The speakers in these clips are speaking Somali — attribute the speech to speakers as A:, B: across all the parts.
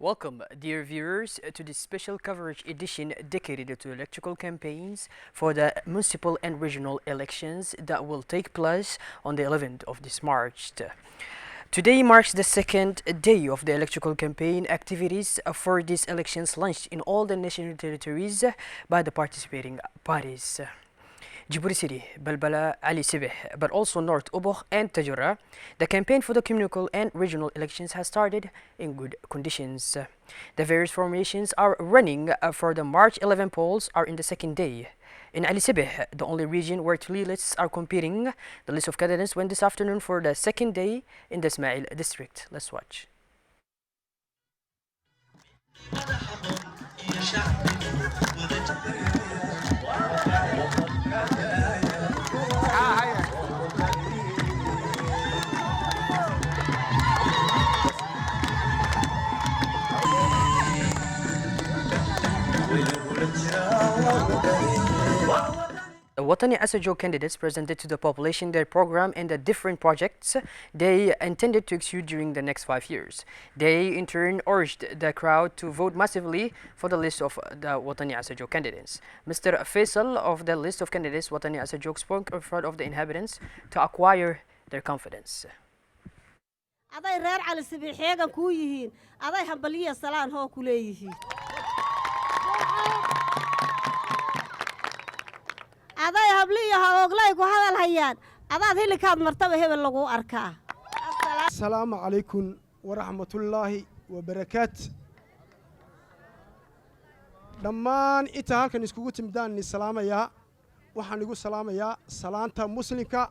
A: Welcome, dear viewers, to this special coverage edition dedicated to electoral campaigns for the municipal and regional elections that will take place on the 11th of this March. Today marks the second day of the electoral campaign activities for these elections launched in all the national territories by the participating parties. Djibouti City, Balbala, Ali Sibeh, but also North Oboh and Tajura. The campaign for the communal and regional elections has started in good conditions. The various formations are running for the March 11 polls are in the second day. In Ali Sibeh, the only region where three lists are competing, the list of candidates went this afternoon for the second day in the Ismail district. Let's watch. The Watani Asajo candidates presented to the population their program and the different projects they intended to execute during the next 5 years. They in turn urged the crowd to vote massively for the list of the Watani Asajo candidates. Mr. Faisal of the list of candidates Watani Asajo spoke in front of the inhabitants to acquire their confidence.
B: aday reer cali sibiixeega ku yihiin aday hambaliya salaan hoo ku leeyihiin aday habliya hooglay ku hadal hayaan adaad hilikaad martaba hebel lagu arkaa
C: assalaamu calaykum waraxmatullaahi wabarakaatu dhammaan inta halkan iskugu timidaan ni salaamayaa waxaan igu salaamayaa salaanta muslimka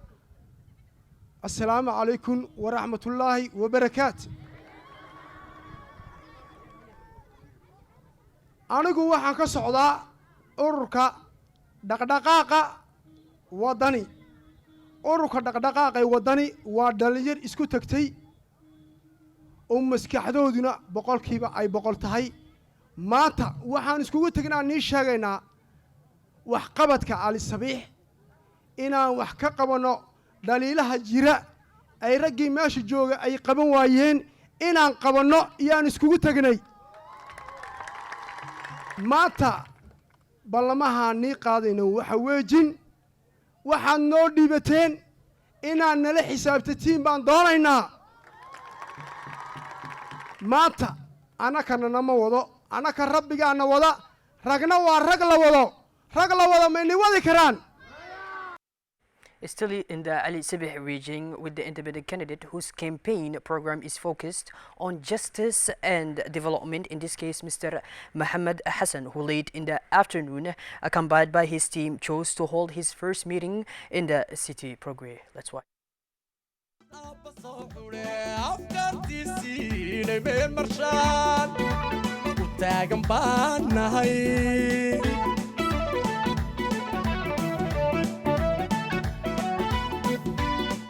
C: السلام عليكم ورحمة الله وبركاته أنا جوا حكى صعدا أوركا دقدقاقة وطني أوركا دقدقاقة وطني ودليل إسكو تكتي مسك حدودنا بقول كيبا أي بقول تهاي ماتا وحن إسكو تكنا نيشاعنا وحقبتك على الصبيح إنا وحكقبنا دليلها جرا أي رجي ماشي جوجا أي قبن وايين إن عن قبنا يعني سكوت تجني ماتا بالله هاني قاضين وحواجين وحنور ديبتين إن عن الحساب تتيم باندارينا ماتا أنا كنا نما وضع أنا كربي أنا وضع رجنا ورجل وضع مني وضع كران.
A: Still in the Ali Sibeh region with the independent candidate whose campaign program is focused on justice and development, in this case Mr. Muhammad Hassan, who late in the afternoon, accompanied by his team, chose to hold his first meeting in the city progress. Let's watch.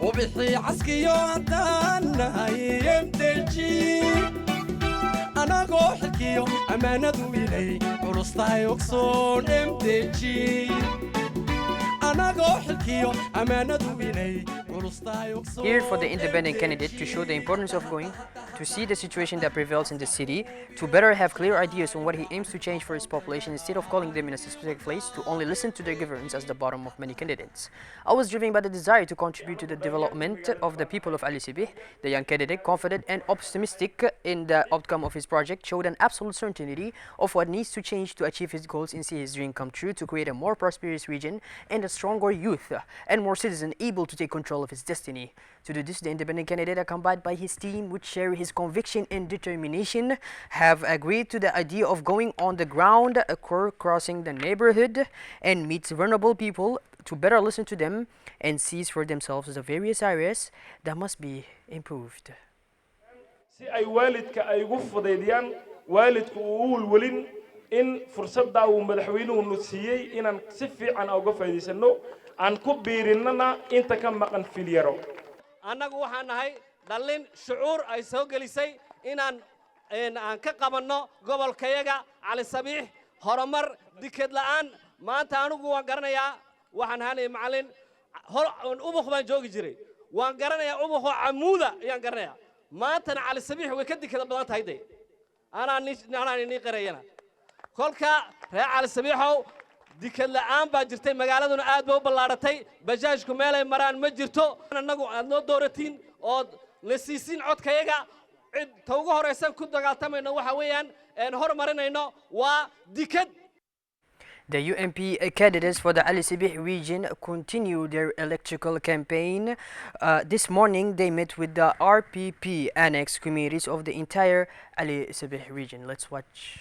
D: وبحي عسكي عدانا يمتلجي أنا قوحكيو أمانة دويني ورسطا يقصون يمتلجي أنا قوحكيو أمانة دويني ورسطا يقصون.
A: Here for the independent candidate to show the importance of going to see the situation that prevails in the city, to better have clear ideas on what he aims to change for his population instead of calling them in a specific place, to only listen to their governance as the bottom of many candidates. I was driven by the desire to contribute to the development of the people of Ali Sibeh. The young candidate, confident and optimistic in the outcome of his project, showed an absolute certainty of what needs to change to achieve his goals and see his dream come true, to create a more prosperous region and a stronger youth and more citizens able to take control of his destiny. To do this, the independent candidate, accompanied by his team, which share his conviction and determination, have agreed to the idea of going on the ground, crossing the neighborhood, and meet vulnerable people to better listen to them and seize for themselves the various areas that must be improved.
E: si ay waalidka ay ugu fudeydiyaan waalidku uu walwalin in fursadda uu madaxweynuhu nusiyay inaan si fiican uga faa'iideysano aan ku biirinana inta ka maqan filyaro
D: annagu waxaan nahay dhalin shucuur ay soo gelisay inaan aan ka qabanno gobolkayaga cali sabiix horumar dikad la'aan maanta anigu waan garanayaa waxaan hanay macallin ubuq baan joogi jiray waan garanayaa ubuq camuuda ayaan garanayaa maantana cali sabiix way ka dikada badan tahay anaan inii qarayana kolka reer cali sabiixow dikad la'aan baa jirtay magaaladuna aad bay u ballaaratay bajaajku meelay maraan ma jirto annagu aad noo dooratiin ood la siisin codkayaga cid ta ugu horaysan ku dagaaltamayno waxa weeyaan horumarinayno waa dikad.
A: The UMP candidates for the Ali Sabih region continue their electoral campaign. This morning they met with the RPP annex committees of the entire Ali Sabih region. Let's watch.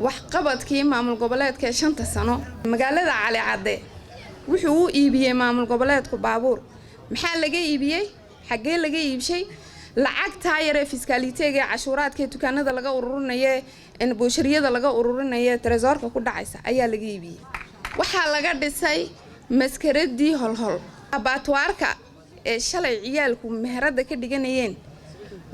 F: waxqabadkii maamul goboleedka ee 5 sano magaalada Cali Cadde wuxuu u iibiyay maamul goboleedku baabuur maxaa laga iibiyay xagee laga iibshay lacagta yar ee fiskaaliteega cashuuraadka dukaanada laga ururinayo in booshariyada laga ururinayo treesorka ku dhacaysa ayaa laga iibiyay waxa laga dhisay maskaradii holhol abaatwaarka ee shalay ciyaalku meherada ka dhiganayeen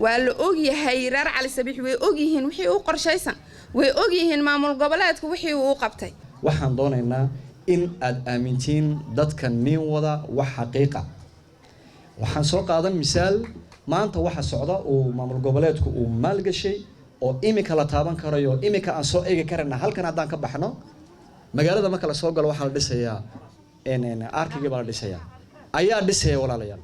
F: waa la og yahay reer Cali Sabiix way og yihiin wixii uu qorshaysan way og yihiin maamul goboleedku wixii uu qabtay
G: waxaan doonaynaa in aad aamintiin dadka nin wada wax xaqiiqa waxaan soo qaadan misaal maanta waxa socda oo maamul goboleedku uu maal gashay oo imika la taaban karayo imika aan soo eegi karana halkan hadaan ka baxno magaalada marka la soo galo waxa la dhisayaa arkiga baa la dhisayaa ayaa dhisaya walaalayaal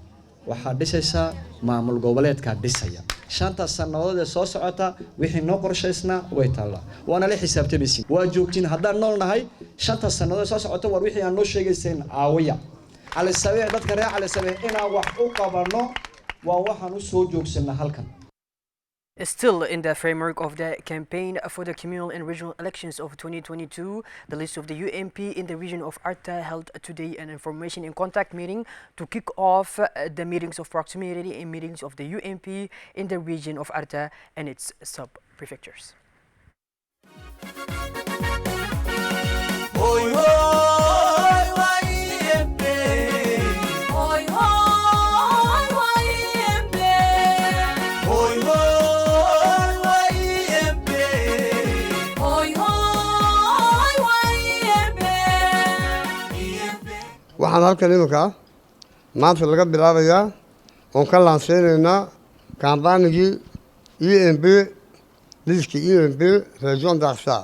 G: waxa dhisaysa maamul goboleedka dhisaya 5 sanadood ee soo socota wixii noo qorshaysna way taala waana la xisaabtamaysin waa joogtiin haddaan noolnahay 5 sanadood soo socota war wixii aan noo sheegaysan aawiya Cali Sabiix dadka reer Cali Sabiix inaan wax u qabano waa waxaan u soo joogsanaa halkan.
A: Still in the framework of the campaign for the communal and regional elections of 2022, the list of the UMP in the region of Arta held today an information and contact meeting to kick off the meetings of proximity and meetings of the UMP in the region of Arta and its sub-prefectures.
C: waxaan halkan iminka maanta laga bilaabayaa oon ka laanseynayna kambaanigii UMP liiskii UMP region d'Arta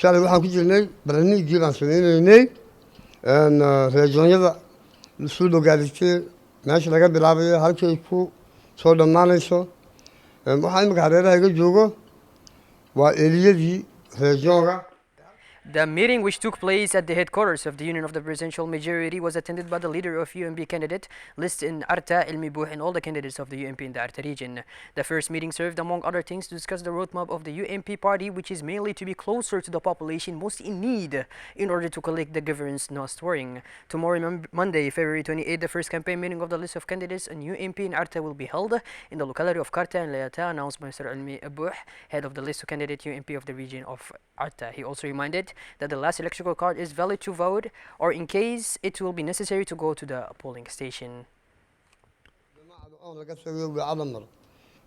C: shalay waxaan ku jirnay barnaamijkii baan sameynaynay regionyada soo dhogaalisay meesha laga bilaabayo halkay ku soo dhammaanayso waxaan iminka hareeraha iga joogo waa eliyadii regionga.
A: The meeting, which took place at the headquarters of the Union of the Presidential Majority, was attended by the leader of UMP candidate list in Arta, Ilmi Buh, and all the candidates of the UMP in the Arta region. The first meeting served, among other things, to discuss the roadmap of the UMP party, which is mainly to be closer to the population most in need in order to collect the governance not worrying. Tomorrow, Monday, February 28, the first campaign meeting of the list of candidates in UMP in Arta will be held in the locality of Karta and Leata, announced by Mr. Ilmi Buh, head of the list of candidate UMP of the region of Arta. He also reminded that the last electoral card is valid to vote, or in case it will be necessary to go to the polling station.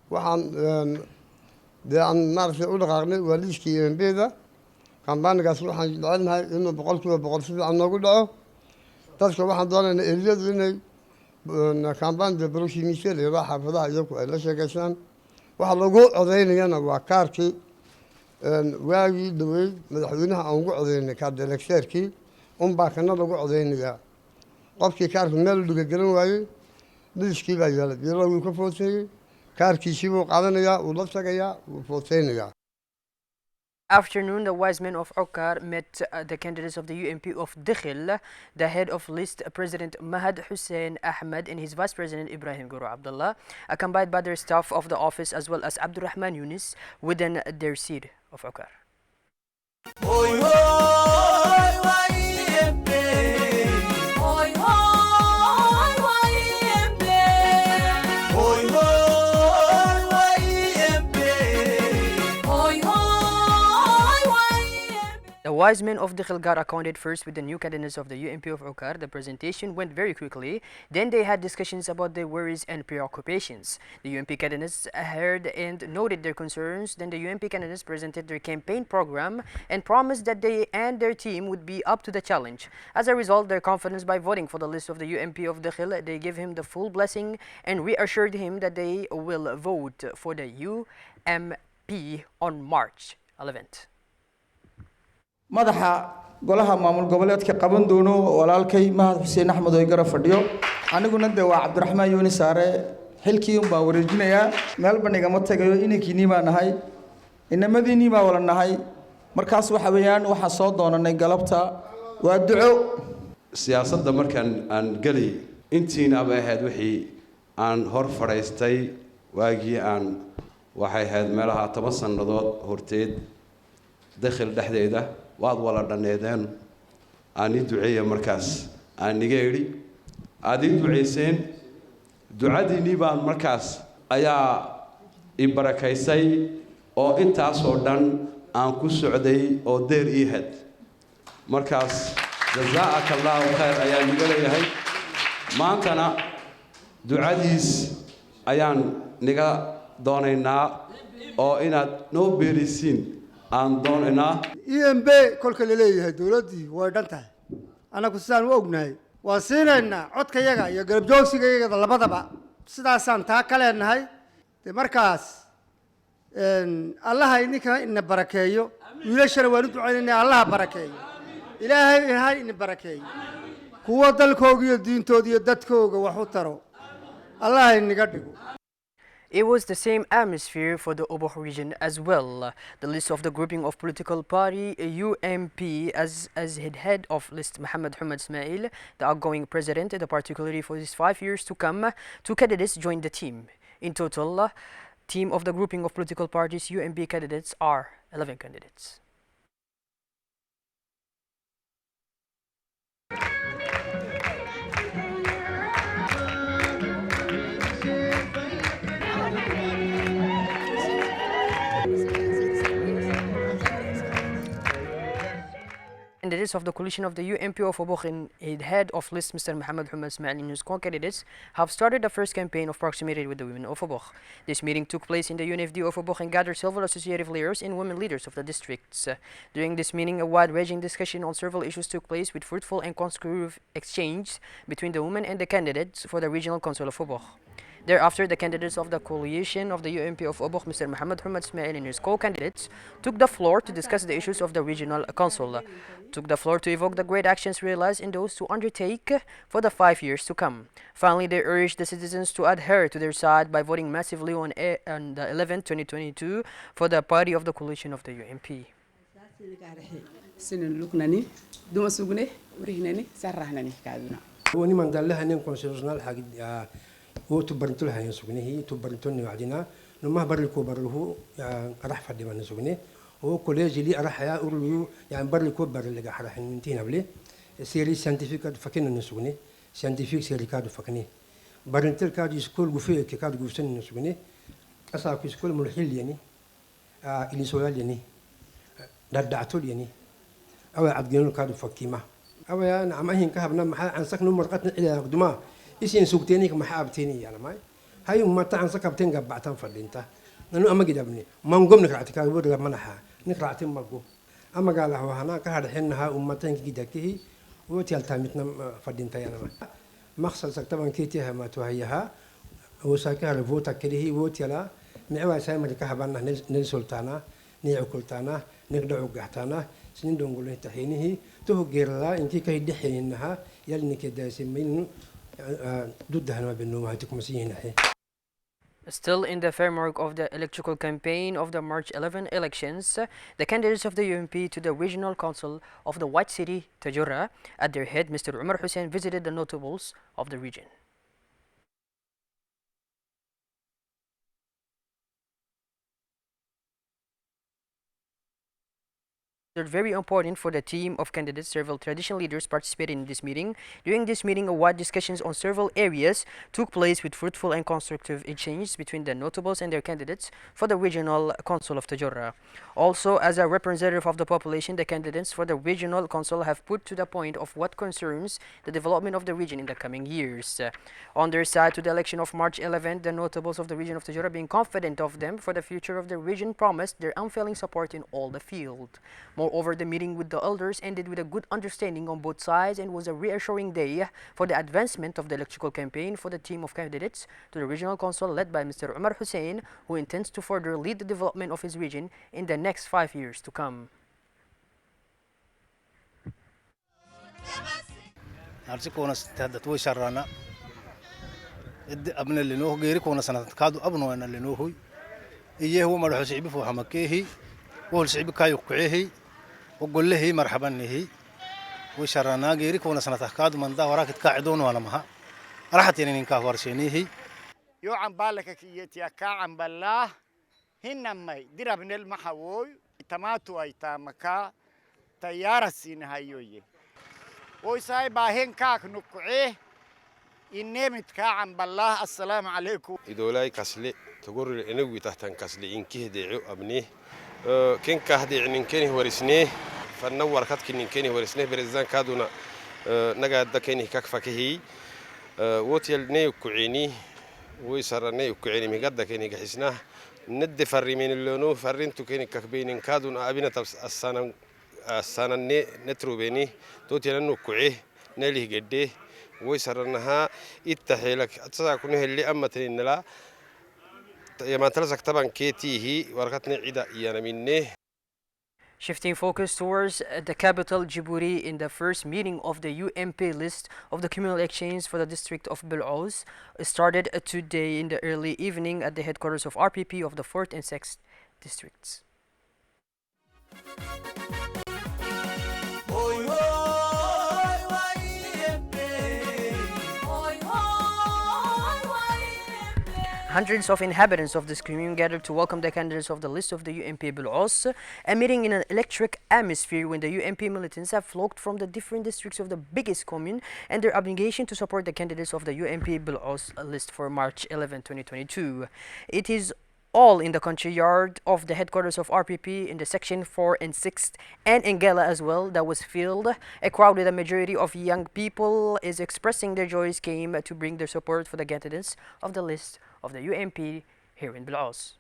C: waxaan aan maartay u dhaqaaqnay waliiskii UMP-da kambaanigaas waxaan doonahay inuu 100% si fiican noogu dhaco dadka waxaan doonaynaa eliyadu inay kambaanida proximité leedahay xaafadaha iyagu ay la sheegaysaan waxa lagu codeynayana waa kaarkii waagii dhaweyd madaxweynaha aan ugu codeynay kaarka elekteerkii unbaa kana lagu codeynayaa qofkii kaarka meel u dhiga garan waayey liiskii baa yaalay bilowgii ka footeeyey
H: kaarkiisii buu qaadanayaa uu la tagayaa uu footeynayaa.
A: Afternoon, the wise men of Okar met the candidates of the UMP of Dikhil, the head of list President Mahad Hussein Ahmed and his vice president Ibrahim Guru Abdullah, accompanied by their staff of the office as well as Abdurrahman Yunis within their seat of Okar. The wise men of Dikhil got acquainted first with the new candidates of the UMP of Okar. The presentation went very quickly. Then they had discussions about their worries and preoccupations. The UMP candidates heard and noted their concerns. Then the UMP candidates presented their campaign program and promised that they and their team would be up to the challenge. As a result, their confidence by voting for the list of the UMP of Dikhil, they gave him the full blessing and reassured him that they will vote for the UMP on March 11th.
I: madaxa golaha maamul goboleedka qaban doono walaalkay Mahad Hussein Ahmed oo igara fadhiyo aniguna waa Abdurrahman Yunis saare xilkii baa wareejinaya meel baniga ma tagayo inankiini baa nahay inamadiini baa wala nahay markaas waxa weeyaan waxa soo doonanay galabta waa duco
J: siyaasadda markan aan galay intiina ba ahayd wixii aan hor fadhiistay waagii aan waxay ahayd meelaha 10 sanadood horteed dakhil dhexdeeda waad wala dhaneedeen aan duceeyo markaas aan niga iri aad duceyseen ducadiini baan markaas ayaa i barakaysay oo intaas oo dhan aan ku socday oo deer ii had markaas jazaakallahu khayr ayaa niga leeyahay maantana ducadiis ayaan niga doonaynaa oo inaad noo beerisiin aan doonaynaa
H: EMB kolka la leeyahay dawladii way dhantahay anagu sidaan u ognahay waan siinaynaa codkayaga iyo garab joogsigayaga labadaba sidaasaan taa ka leenahay markaas Allah idinka ina barakeeyo wiilashana waan u ducaynaynaa Allah barakeeyo ilaahay ina barakeeyo kuwa dalkooga iyo diintooda iyo dadkooga wax u taro Allah inaga dhigo.
A: It was the same atmosphere for the Oboh region as well. The list of the grouping of political party UMP as head of list Muhammad Humad Ismail, the outgoing president, particularly for his 5 years to come, 2 candidates joined the team. In total, team of the grouping of political parties UMP candidates are 11 candidates. Candidates of the coalition of the UMP of Oboh and head of list Mr. Muhammad Humad Ismail and his co-candidates have started the first campaign of proximity with the women of Oboh. This meeting took place in the UNFD of Oboh and gathered several associative leaders and women leaders of the districts. During this meeting, a wide-ranging discussion on several issues took place with fruitful and constructive exchange between the women and the candidates for the regional council of Oboh. Thereafter, the candidates of the coalition of the UMP of Oboh, Mr. Muhammad Humad Ismail and his co-candidates, took the floor to discuss the issues of the regional council, took the floor to evoke the great actions realized in those to undertake for the 5 years to come. Finally, they urged the citizens to adhere to their side by voting massively on the 11th, 2022 for the party of the coalition of the UMP.
C: هو تبرنتو لها ينسقني هي تبرنتو وعدنا نما برلكو برله راح فدي ما نسقني هو كوليج اللي راح يا أورلو يعني برلكو برل اللي راح ننتين قبله سيري ساينتيفيك فكنا نسقني ساينتيفيك سيري كادو فكني برنتل كادو سكول جوفي كادو جوفسن نسقني أصلا سكول ملحيل يعني اللي سوال يعني دردعتول يعني أو عبدين كادو فكيمة أو يعني عم هين كهبنا مع عن سكنوا مرقتنا إلى قدما إيشين سوقتيني كمحابتيني أنا ماي هاي ما تعن سكبتين قبعتان فردينتا لأنه أما جدبني ما نقوم نقرأتي كابور لما نحا نقرأتي مرقو أما قال هو هنا كهذا حينها أمتين كده كه وتيال تامتنا فردينتا أنا ماي مخصل سكتبان كيتها ما توهيها وساكها الفوتا كده وتيلا معوا سايم كهبنا نلسلطانا نيعكلتانا نقدعو قحتانا سنين دونقول تحينه تو غيرلا إنك كيد حينها يلني كده سمين ضدها ما بينهم هاتكم مسيحين
A: Still in the framework of the electoral campaign of the March 11 elections, the candidates of the UMP to the Regional Council of the White City, Tajura, at their head, Mr. Umar Hussein, visited the notables of the region. They're very important for the team of candidates. Several traditional leaders participated in this meeting. During this meeting, a wide discussions on several areas took place with fruitful and constructive exchanges between the notables and their candidates for the Regional Council of Tajura. Also, as a representative of the population, the candidates for the Regional Council have put to the point of what concerns the development of the region in the coming years. On their side, to the election of March 11, the notables of the region of Tajura, being confident of them for the future of the region, promised their unfailing support in all the field. Moreover, the meeting with the elders ended with a good understanding on both sides and was a reassuring day for the advancement of the electoral campaign for the team of candidates to the Regional Council led by Mr. Umar Hussein, who intends to further lead the development of his region in the next 5 years to come.
K: وقول له مرحبا نهي وشرنا غيرك ونسنا تكاد من دا وراك تقاعدون ولا مها راحت يعني نكاه ورشينيه
L: يو عم بالك كيت يا كعم بالله هنما دربنا المحوي تماتو ايتامكا تيار السين هايوي ويساي باهن كاك نقعيه إنمت كعم بالله السلام عليكم
M: إدولاي كسلي تقول إنوي تحتن كسلي إنكه دعو أبنيه كن كهدي عن كنه ورسنيه فنور خد كن كنه ورسنيه برزان كادونا نجد كنه كفكه وتيل نيو كعيني ويسر نيو كعيني مقدر كنه جحسناه ند فري من اللونو فرنتو كنه كبين كادونا أبينا تبص السنة نترو بيني توتيل إنه كعيه نليه جديه ويسرنها التحيلك أتصاكونه اللي أمتني لا
A: Shifting focus towards the capital Djibouti in the first meeting of the UMP list of the communal exchange for the district of Bel'ouz started today in the early evening at the headquarters of RPP of the 4th and 6th districts. Hundreds of inhabitants of this commune gathered to welcome the candidates of the list of the UMP Bel'ouz, a meeting in an electric atmosphere when the UMP militants have flocked from the different districts of the biggest commune and their obligation to support the candidates of the UMP Bel'ouz list for March 11, 2022. It is all in the country yard of the headquarters of RPP in the section 4 and 6th and in Gala as well that was filled. A crowd with a majority of young people is expressing their joys came to bring their support for the candidates of the list of the UMP here in Bel'ouz.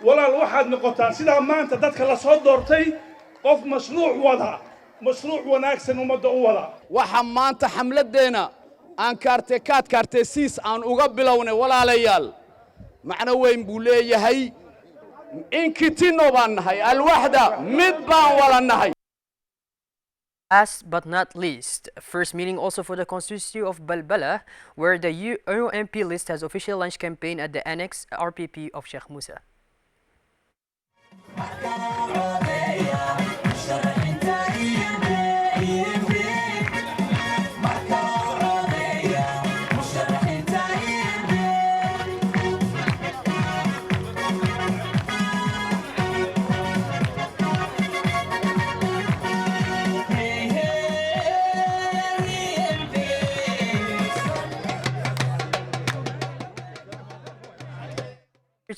E: walaal waxaad noqotaan sidaa maanta dadka la soo doortay qof mashruuc wada mashruuc wanaagsan ummadda u wada
N: waxa maanta xamladeena aan kaartesiis aan uga bilownay walaalayaal macno weyn buu leeyahay inkitino baan nahay alwaxda mid baan wala nahay.
A: Last but not least, first meeting also for the constituency of Balbala, where the UMP list has official launch campaign at the annex RPP of Sheikh Musa.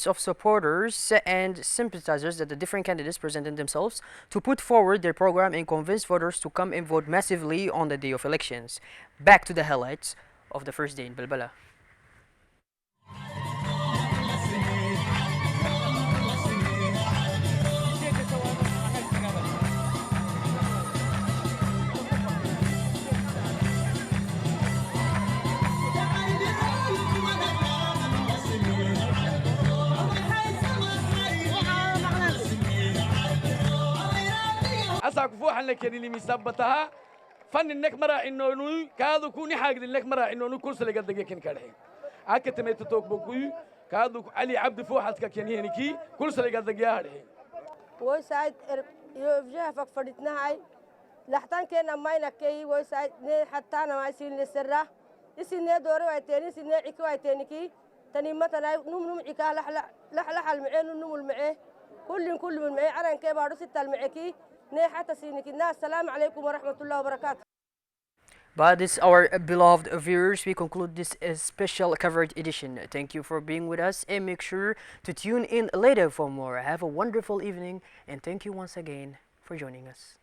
A: Of supporters and sympathizers that the different candidates presented themselves to put forward their program and convince voters to come and vote massively on the day of elections. Back to the highlights of the first day in Balbala.
O: كاك فوح لك اللي مسبتها فن إنك مرا إنه نوي كادو كوني حاجة إنك مرا إنه نوي كل سلقة دقيقة كنكره أكتر ما تتوق بقوي كادو علي عبد فوحت كيني هنيكي كل سلقة دقيقة هذه
P: ويساعد يفجها فقفرتنا هاي لحتان كنا ماينا كي ويساعد حتى أنا ما يصير للسرة يصير دوري ويتاني يصير عكوا ويتاني كي تاني مثلا نوم عكا لح المعين ونوم المعين كل من معي أنا كي بارو ستة المعكي حتى سينك الناس السلام عليكم ورحمة الله وبركاته.
A: But this, our beloved viewers, we conclude this special covered edition. Thank you for being with us and make sure to tune in later for more. Have a wonderful evening and thank you once again for joining us.